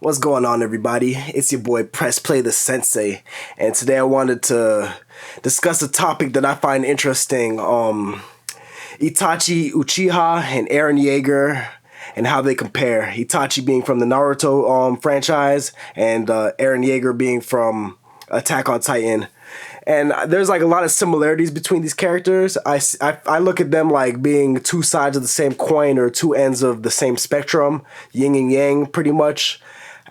What's going on, everybody? It's your boy Press Play the Sensei, and today I wanted to discuss a topic that I find interesting. Itachi Uchiha and Eren Yeager and how they compare. Itachi being from the Naruto franchise, and Eren Yeager being from Attack on Titan. And there's like a lot of similarities between these characters. I look at them like being two sides of the same coin or two ends of the same spectrum, yin and yang, pretty much,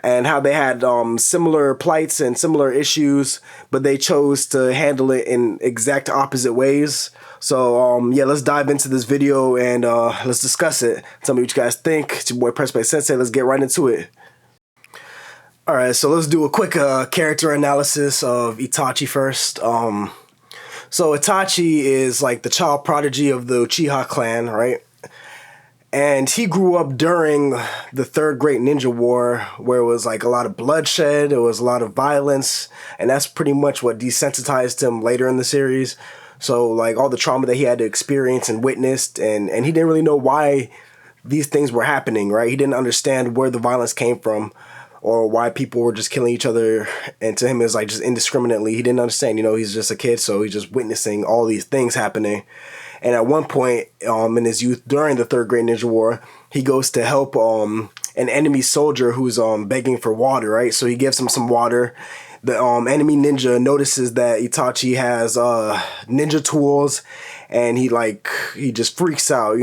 and how they had similar plights and similar issues, but they chose to handle it in exact opposite ways. So yeah, let's dive into this video and let's discuss it. Tell me what you guys think. It's your boy Press Play Sensei. Let's get right into it. Alright, so let's do a quick character analysis of Itachi first. So Itachi is like the child prodigy of the Uchiha clan, right? And he grew up during the Third Great Ninja War, where it was like a lot of bloodshed, there was a lot of violence, and that's pretty much what desensitized him later in the series. So like all the trauma that he had to experience and witnessed, and he didn't really know why these things were happening, right? He didn't understand where the violence came from, or why people were just killing each other, and to him it was like just indiscriminately. He didn't understand, he's just a kid, so he's just witnessing all these things happening. And at one point in his youth, during the Third Great Ninja War, he goes to help an enemy soldier who's begging for water, right? So he gives him some water. The enemy ninja notices that Itachi has ninja tools, and he just freaks out,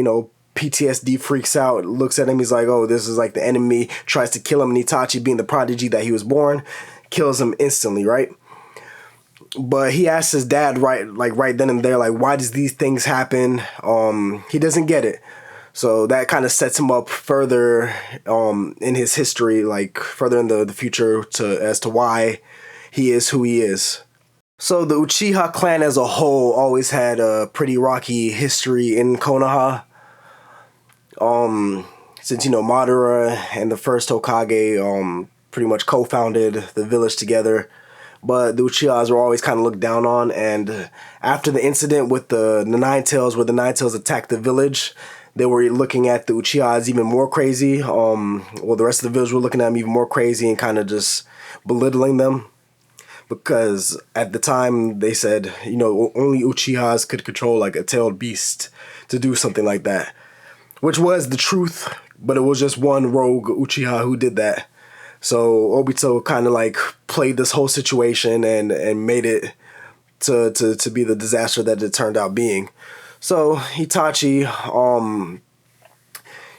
PTSD freaks out, looks at him, he's like, oh, this is like the enemy, tries to kill him, and Itachi, being the prodigy that he was born, kills him instantly, right? But he asks his dad right then and there, like, why does these things happen? He doesn't get it. So that kind of sets him up further in his history, like further in the future as to why he is who he is. So the Uchiha clan as a whole always had a pretty rocky history in Konoha. Since Madara and the first Hokage pretty much co-founded the village together, but the Uchihas were always kind of looked down on. And after the incident with the Nine Tails, where the Nine Tails attacked the village, they were looking at the Uchihas even more crazy. The rest of the village were looking at them even more crazy and kind of just belittling them, because at the time they said, only Uchihas could control like a tailed beast to do something like that, which was the truth, but it was just one rogue Uchiha who did that. So Obito kind of like played this whole situation and made it to be the disaster that it turned out being. So Itachi,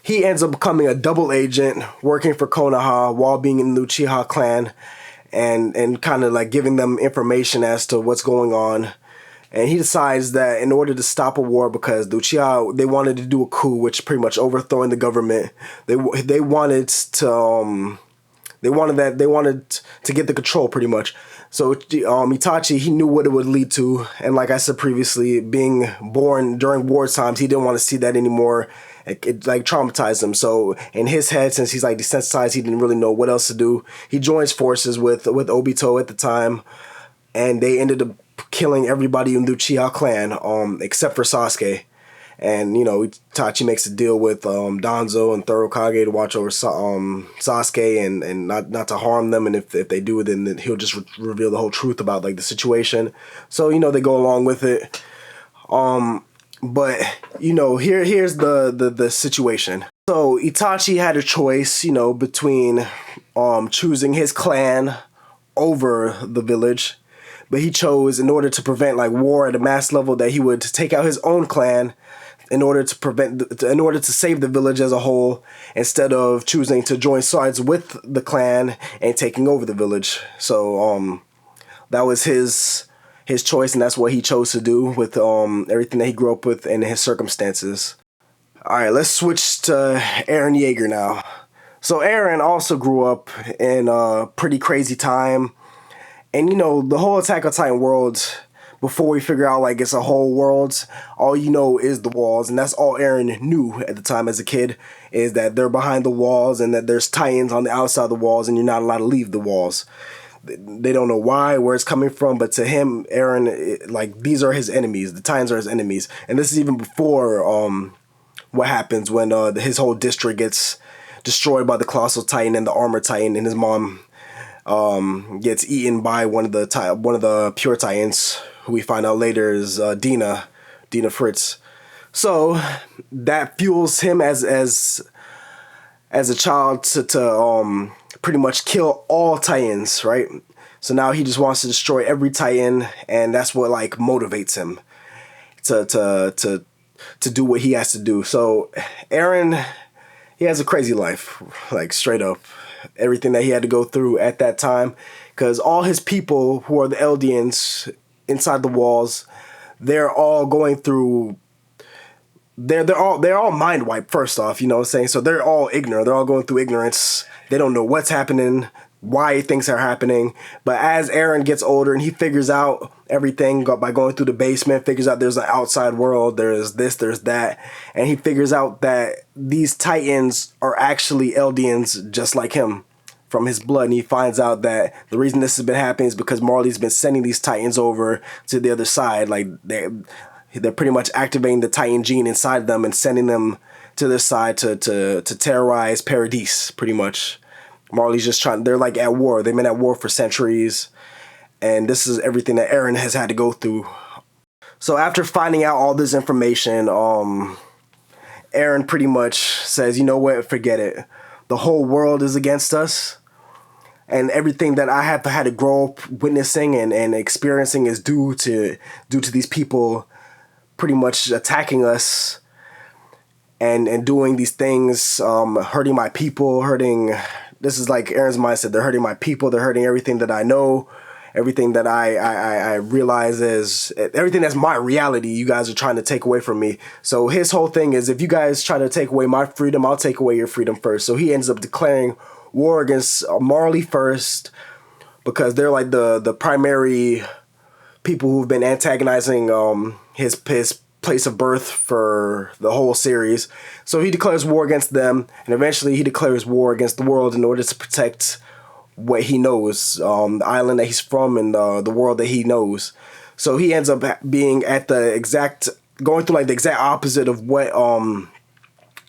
he ends up becoming a double agent, working for Konoha while being in the Uchiha clan, and kind of like giving them information as to what's going on. And he decides that in order to stop a war, because the Uchiha, they wanted to do a coup, which pretty much overthrowing the government. They wanted to they wanted to get the control, pretty much. So Itachi, he knew what it would lead to, and like I said previously, being born during war times, he didn't want to see that anymore. It like traumatized him. So in his head, since he's like desensitized, he didn't really know what else to do. He joins forces with Obito at the time, and they ended up killing everybody in the Uchiha clan, except for Sasuke. And Itachi makes a deal with Danzo and Third Hokage to watch over Sasuke and not to harm them. And if they do, then he'll just reveal the whole truth about like the situation. So they go along with it. But here's the situation. So Itachi had a choice, between choosing his clan over the village. But he chose, in order to prevent like war at a mass level, that he would take out his own clan in order to save the village as a whole, instead of choosing to join sides with the clan and taking over the village. So that was his choice, and that's what he chose to do with everything that he grew up with and his circumstances. All right, let's switch to Eren Yeager now. So Eren also grew up in a pretty crazy time. And the whole Attack on Titan world, before we figure out like it's a whole world, all is the walls, and that's all Eren knew at the time as a kid, is that they're behind the walls and that there's Titans on the outside of the walls, and you're not allowed to leave the walls. They don't know why, where it's coming from, but to him, Eren, like, these are his enemies. The Titans are his enemies, and this is even before what happens when his whole district gets destroyed by the Colossal Titan and the Armor Titan, and his mom gets eaten by one of the Pure Titans, who we find out later is Dina Fritz. So that fuels him as a child to pretty much kill all Titans, right? So now he just wants to destroy every Titan, and that's what like motivates him to do what he has to do. So Eren, he has a crazy life, like straight up. Everything that he had to go through at that time, because all his people who are the Eldians inside the walls, they're all going through. They're all mind wiped first off, you know what I'm saying? So they're all ignorant. They're all going through ignorance. They don't know what's happening, why things are happening. But as Eren gets older and he figures out everything by going through the basement, figures out there's an outside world, there's this, there's that, and he figures out that these Titans are actually Eldians just like him from his blood. And he finds out that the reason this has been happening is because Marley's been sending these Titans over to the other side. Like they're pretty much activating the Titan gene inside them and sending them to their side to terrorize Paradise, pretty much. Marley's just they're like at war. They've been at war for centuries. And this is everything that Eren has had to go through. So after finding out all this information, Eren pretty much says, you know what, forget it. The whole world is against us. And everything that I have had to grow up witnessing and experiencing is due to these people pretty much attacking us and doing these things, hurting my people, this is like Eren's mindset. They're hurting my people. They're hurting everything that I know, everything that I realize is everything that's my reality. You guys are trying to take away from me. So his whole thing is, if you guys try to take away my freedom, I'll take away your freedom first. So he ends up declaring war against Marley first, because they're like the primary people who've been antagonizing his place of birth for the whole series. So he declares war against them, and eventually he declares war against the world in order to protect what he knows, the island that he's from and the world that he knows. So he ends up being at going through like the exact opposite of what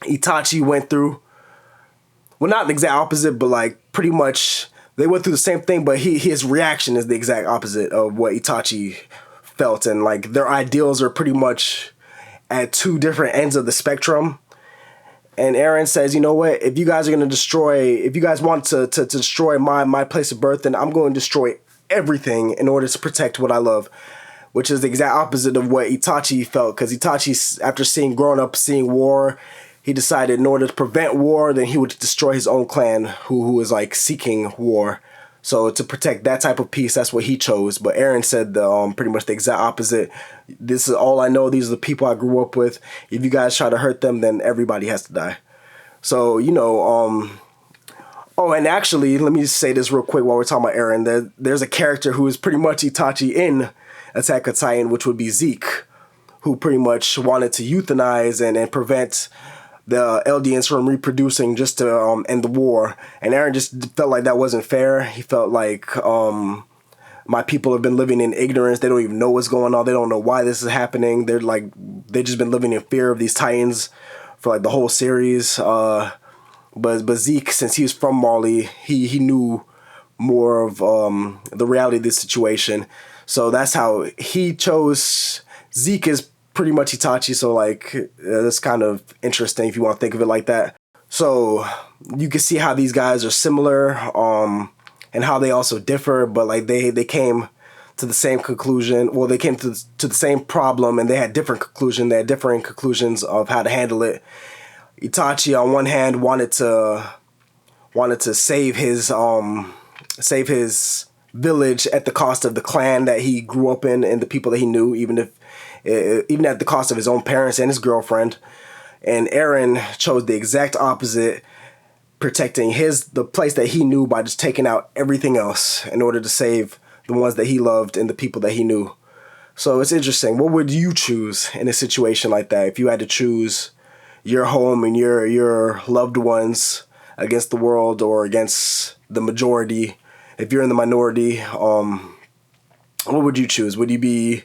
Itachi went through. Well, not the exact opposite, but like pretty much they went through the same thing, but his reaction is the exact opposite of what Itachi felt, and like their ideals are pretty much at two different ends of the spectrum. And Eren says, you know what, if you guys want to destroy my place of birth, then I'm going to destroy everything in order to protect what I love, which is the exact opposite of what Itachi felt, because Itachi, after growing up seeing war, he decided in order to prevent war, then he would destroy his own clan who was like seeking war. So to protect that type of peace, that's what he chose. But Eren said pretty much the exact opposite. This is all I know. These are the people I grew up with. If you guys try to hurt them, then everybody has to die. So, you know, oh, and actually, let me just say this real quick while we're talking about Eren. There's a character who is pretty much Itachi in Attack on Titan, which would be Zeke, who pretty much wanted to euthanize and prevent the Eldians from reproducing just to end the war. And Eren just felt like that wasn't fair. He felt like my people have been living in ignorance. They don't even know what's going on. They don't know why this is happening. They've just been living in fear of these Titans for like the whole series. But Zeke, since he was from Marley, he knew more of the reality of this situation. So that's how he chose. Zeke is pretty much Itachi, so like that's kind of interesting if you want to think of it like that. So you can see how these guys are similar, and how they also differ, but like they came to the same conclusion. Well, they came to the same problem, and they had different conclusions. They had differing conclusions of how to handle it. Itachi, on one hand, wanted to save his village at the cost of the clan that he grew up in and the people that he knew, even at the cost of his own parents and his girlfriend. And Eren chose the exact opposite, protecting the place that he knew by just taking out everything else in order to save the ones that he loved and the people that he knew. So it's interesting. What would you choose in a situation like that? If you had to choose your home and your loved ones against the world or against the majority, if you're in the minority, what would you choose? Would you be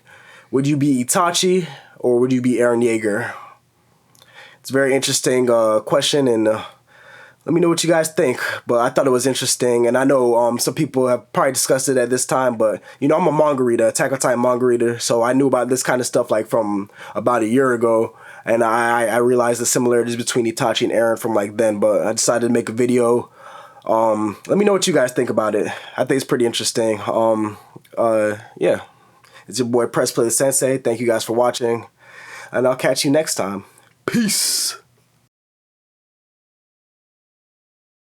Itachi or would you be Eren Yeager? It's a very interesting question, and Let me know what you guys think, but I thought it was interesting, and I know some people have probably discussed it at this time, but you know I'm a manga reader, Attack on Titan manga reader, so I knew about this kind of stuff like from about a year ago, and I realized the similarities between Itachi and Eren from like then, but I decided to make a video. Let me know what you guys think about it. I think it's pretty interesting. Yeah, it's your boy Press Play the Sensei. Thank you guys for watching, and I'll catch you next time. Peace.